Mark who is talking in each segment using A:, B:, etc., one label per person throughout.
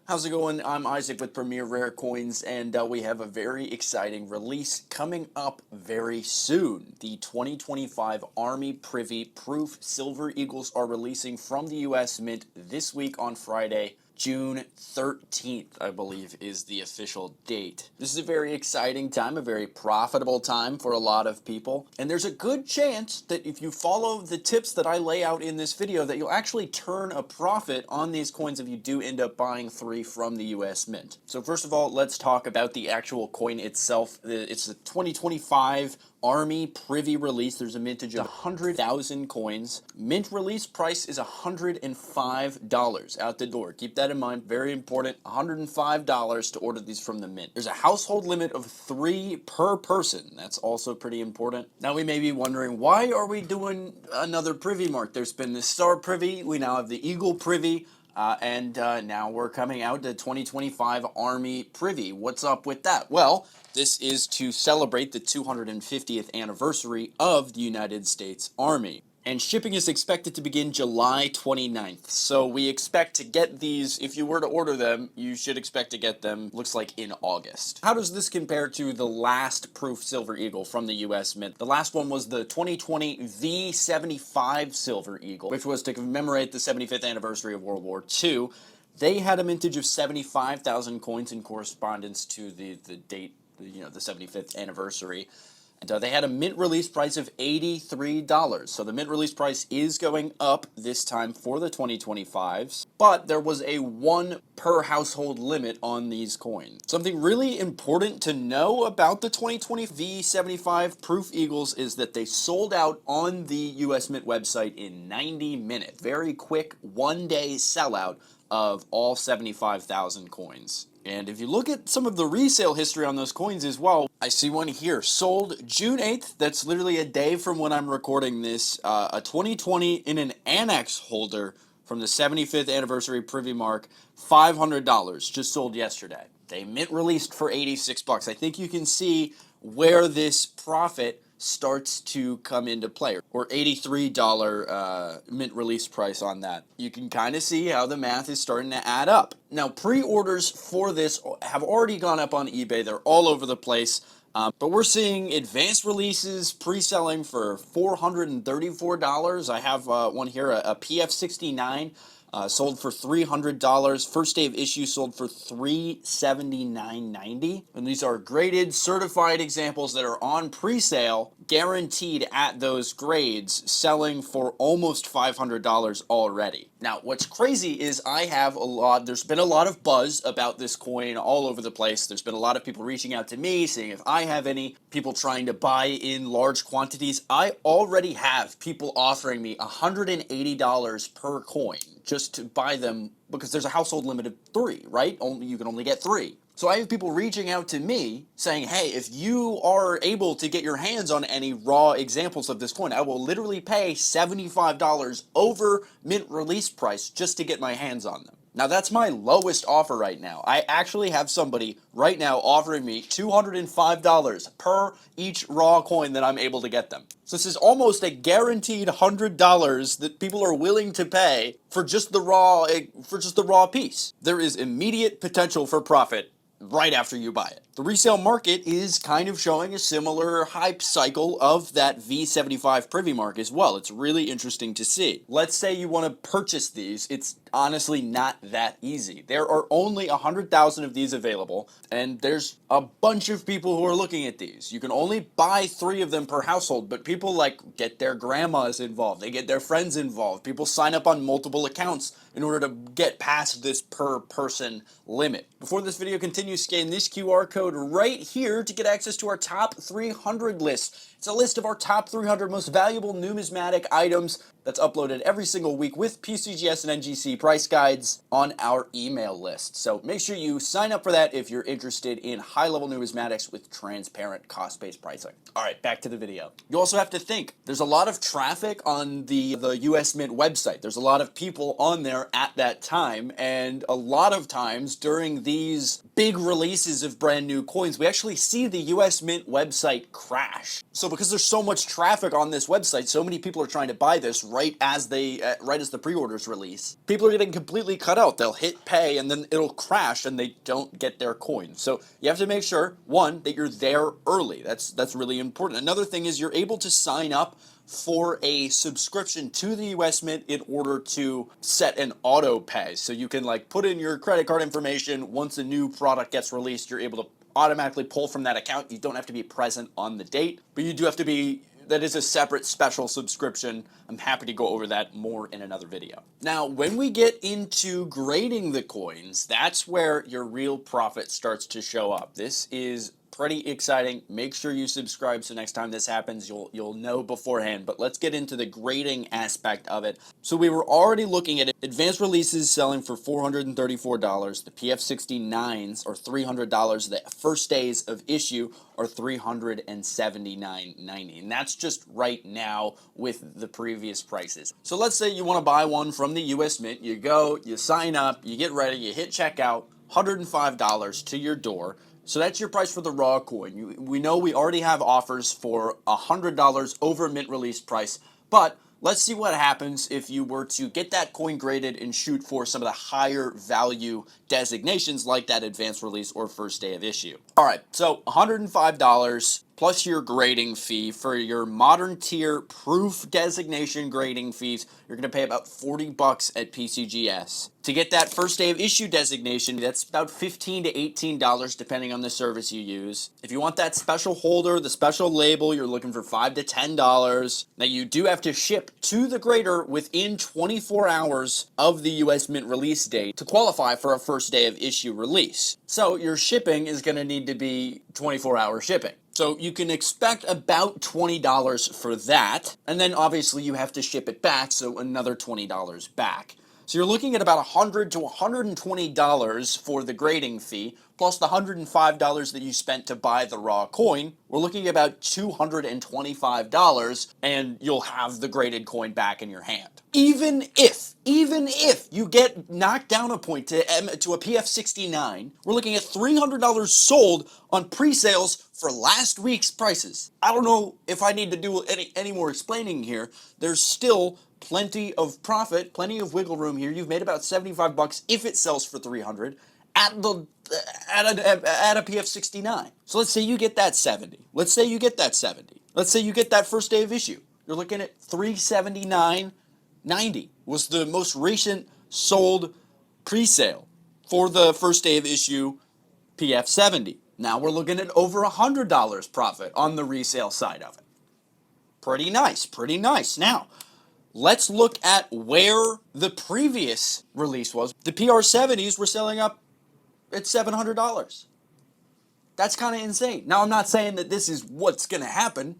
A: How's it going? I'm Isaac with Premier Rare Coins, and we have a very exciting release coming up very soon. The 2025 Army Privy Proof Silver Eagles are releasing from the US Mint this week on Friday. June 13th, I believe, is the official date. This is a very exciting time, a very profitable time for a lot of people, and there's a good chance that if you follow the tips that I lay out in this video that you'll actually turn a profit on these coins if you do end up buying 3 from the US Mint. So first of all, let's talk about the actual coin itself. It's the 2025 Army Privy release. There's a mintage of 100,000 coins. Mint release price is $105 out the door. Keep that in mind. Very important. $105 to order these from the mint. There's a household limit of 3 per person. That's also pretty important. Now we may be wondering, why are we doing another Privy mark? There's been the Star Privy. We now have the Eagle Privy. And now we're coming out to 2025 Army Privy. What's up with that? Well, this is to celebrate the 250th anniversary of the United States Army. And shipping is expected to begin July 29th. So we expect to get these, if you were to order them, you should expect to get them, looks like in August. How does this compare to the last Proof Silver Eagle from the US Mint? The last one was the 2020 V75 Silver Eagle, which was to commemorate the 75th anniversary of World War II. They had a mintage of 75,000 coins in correspondence to the date, the 75th anniversary. And they had a mint release price of $83. So the mint release price is going up this time for the 2025s, but there was a 1 per household limit on these coins. Something really important to know about the 2020 V75 Proof Eagles is that they sold out on the US Mint website in 90 minutes. Very quick, one-day sellout of all 75,000 coins. And if you look at some of the resale history on those coins as well, I see one here, sold June 8th, that's literally a day from when I'm recording this, a 2020 in an annex holder from the 75th anniversary Privy mark, $500, just sold yesterday. They mint released for 86 bucks. I think you can see where this profit starts to come into play, or $83 mint release price on that. You can kind of see how the math is starting to add up. Now, pre-orders for this have already gone up on eBay. They're all over the place. But we're seeing advanced releases pre-selling for $434. I have one here, a PF69. Sold for $300. First day of issue sold for $379.90. And these are graded, certified examples that are on pre-sale, guaranteed at those grades, selling for almost $500 already. Now, what's crazy is there's been a lot of buzz about this coin all over the place. There's been a lot of people reaching out to me, saying if I have any, people trying to buy in large quantities. I already have people offering me $180 per coin just to buy them, because there's a household limit of 3, right? You can only get 3. So I have people reaching out to me saying, hey, if you are able to get your hands on any raw examples of this coin, I will literally pay $75 over mint release price just to get my hands on them. Now, that's my lowest offer right now. I actually have somebody right now offering me $205 per each raw coin that I'm able to get them. So this is almost a guaranteed $100 that people are willing to pay for just the raw piece. There is immediate potential for profit right after you buy it. The resale market is kind of showing a similar hype cycle of that V75 Privy mark as well. It's really interesting to see. Let's say you want to purchase these. It's honestly not that easy. There are only 100,000 of these available, and there's a bunch of people who are looking at these. You can only buy 3 of them per household, but people get their grandmas involved. They get their friends involved. People sign up on multiple accounts in order to get past this per person limit. Before this video continues, scan this QR code right here to get access to our top 300 list. It's a list of our top 300 most valuable numismatic items that's uploaded every single week with PCGS and NGC price guides on our email list. So make sure you sign up for that if you're interested in high-level numismatics with transparent cost-based pricing. All right, back to the video. You also have to think, there's a lot of traffic on the US Mint website. There's a lot of people on there at that time, and a lot of times during these big releases of brand new new coins, we actually see the US Mint website crash. So because there's so much traffic on this website, so many people are trying to buy this right as the pre-orders release. People are getting completely cut out. They'll hit pay and then it'll crash and they don't get their coin. So you have to make sure, one, that you're there early. That's really important. Another thing is you're able to sign up for a subscription to the US Mint in order to set an auto pay. So you can like put in your credit card information. Once a new product gets released, you're able to automatically pull from that account. You don't have to be present on the date, but you do have to be, that is a separate special subscription. I'm happy to go over that more in another video. Now, when we get into grading the coins, that's where your real profit starts to show up. This is pretty exciting. Make sure you subscribe so next time this happens, you'll know beforehand. But let's get into the grading aspect of it. So we were already looking at it. Advanced releases selling for $434. The PF69s are $300. The first days of issue are $379.90. And that's just right now with the previous prices. So let's say you want to buy one from the US Mint. You go, you sign up, you get ready, you hit checkout, $105 to your door. So that's your price for the raw coin. We know we already have offers for $100 over mint release price, but let's see what happens if you were to get that coin graded and shoot for some of the higher value designations like that advanced release or first day of issue. All right, so $105 plus your grading fee for your modern tier proof designation grading fees. You're going to pay about $40 at PCGS. To get that first day of issue designation, that's about $15 to $18 depending on the service you use. If you want that special holder, the special label, you're looking for $5 to $10. Now you do have to ship to the grader within 24 hours of the US Mint release date to qualify for a first day of issue release. So your shipping is going to need to be 24-hour shipping. So you can expect about $20 for that, and then obviously you have to ship it back, so another $20 back. So you're looking at about $100 to $120 for the grading fee, plus the $105 that you spent to buy the raw coin. We're looking at about $225, and you'll have the graded coin back in your hand. Even if you get knocked down a point to a PF69, we're looking at $300 sold on pre-sales for last week's prices. I don't know if I need to do any more explaining here. There's still plenty of profit, plenty of wiggle room here. You've made about $75 if it sells for $300 at a PF69. So let's say you get that 70. Let's say you get that 70. Let's say you get that first day of issue. You're looking at $379.90 was the most recent sold pre-sale for the first day of issue PF70. Now we're looking at over $100 profit on the resale side of it. Pretty nice, pretty nice. Now, let's look at where the previous release was. The PR70s were selling up at $700. That's kind of insane. Now, I'm not saying that this is what's going to happen.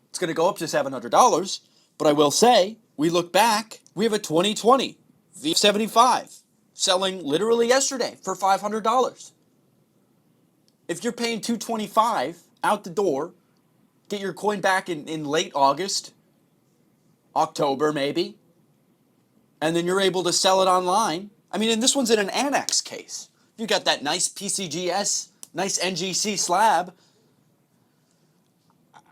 A: It's going to go up to $700. But I will say, we look back, we have a 2020 V75 selling literally yesterday for $500. If you're paying $225 out the door, get your coin back in late August, October maybe, and then you're able to sell it online. I mean, and this one's in an annex case. You got that nice PCGS, nice NGC slab.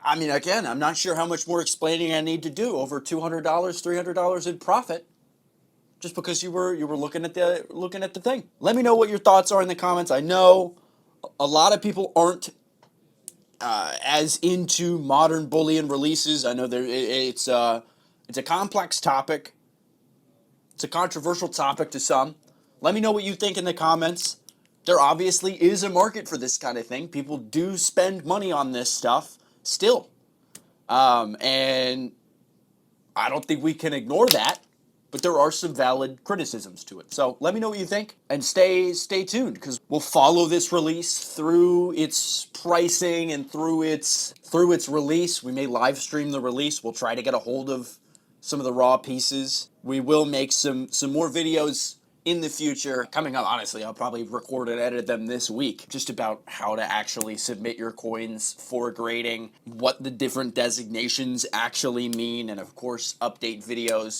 A: I mean, again, I'm not sure how much more explaining I need to do. Over $200, $300 in profit, just because you were looking at the thing. Let me know what your thoughts are in the comments. I know a lot of people aren't as into modern bullion releases. I know it's a complex topic. It's a controversial topic to some. Let me know what you think in the comments. There obviously is a market for this kind of thing. People do spend money on this stuff still. And I don't think we can ignore that, but there are some valid criticisms to it. So let me know what you think, and stay tuned, because we'll follow this release through its pricing and through its release. We may live stream the release. We'll try to get a hold of some of the raw pieces. We will make some more videos in the future coming up. Honestly, I'll probably record and edit them this week, just about how to actually submit your coins for grading, what the different designations actually mean, and of course update videos